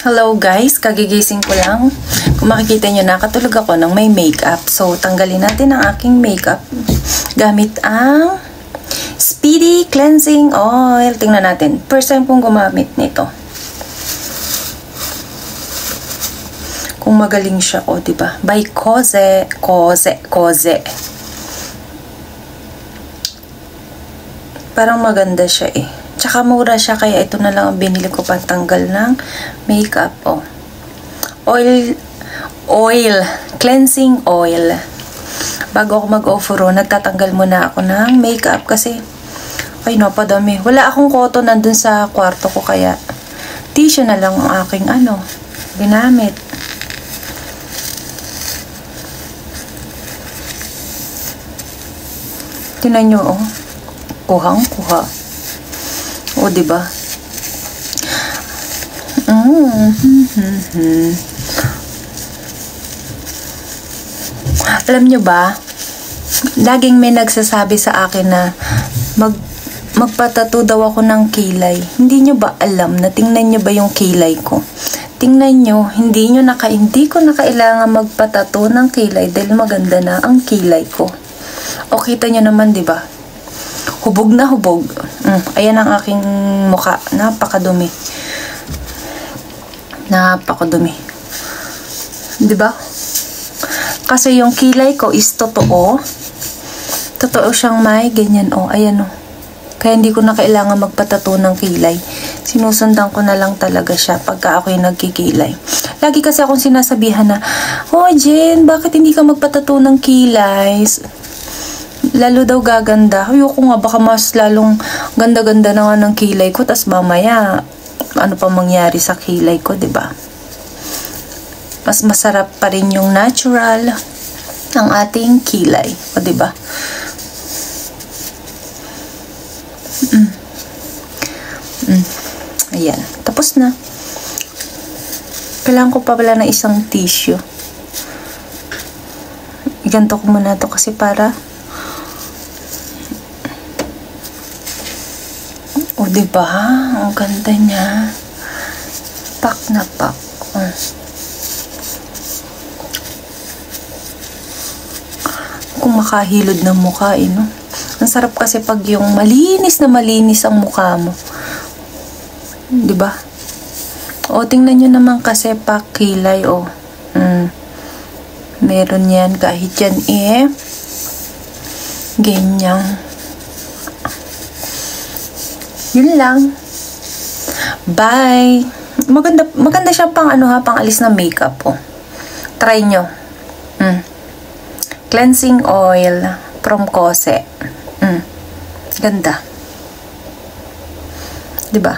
Hello guys, kagigising ko lang. Kung makikita nyo, nakatulog ako ng may makeup. So, tanggalin natin ang aking makeup gamit ang Speedy Cleansing Oil. Tingnan natin. First time kong gumamit nito. Kung magaling siya, o diba? By Koze. Parang maganda siya eh. Tsaka mura siya, kaya ito na lang ang binili ko pantanggal ng makeup. Oh. Oil. Cleansing oil. Bago ako mag-offer, nagtatanggal muna ako ng makeup kasi ay napadami. Wala akong cotton nandun sa kwarto ko, kaya tissue na lang ang aking ginamit. Tingnan nyo, oh. Kuhang-kuha. O, diba? Alam nyo ba, laging may nagsasabi sa akin na magpatato daw ako ng kilay. Hindi nyo ba alam na tingnan nyo ba yung kilay ko? Tingnan nyo, hindi ko na kailangan magpatato ng kilay dahil maganda na ang kilay ko. O, kita nyo naman, diba? Hubog na hubog. Ayan ang aking mukha. Napakadumi. Napakadumi. Diba? Kasi yung kilay ko is totoo. Totoo siyang may ganyan. O, ayan o. Kaya hindi ko na kailangan magpatato ng kilay. Sinusundan ko na lang talaga siya pagka ako'y nagkikilay. Lagi kasi akong sinasabihan na, oh Jen, bakit hindi ka magpatato ng kilay? Lalo daw gaganda. Ayoko nga, baka mas lalong ganda-ganda na nga ng kilay ko, tas mamaya ano pa mangyari sa kilay ko, diba? Mas masarap pa rin yung natural ng ating kilay, o diba? Ayan, tapos na. Kailangan ko pa pala ng isang tissue. Iganto ko muna to kasi para o, diba? Ang ganda niya. Pak na pak. Kung makahilod ng mukha, no? Ang sarap kasi pag yung malinis na malinis ang mukha mo. Diba? O, tingnan nyo naman kasi pak kilay, o. Meron yan. Kahit yan, ganyan. Yun lang. Bye. Maganda siya pang pang alis na makeup, oh. Try nyo. Cleansing oil from Koze. Ganda. Diba?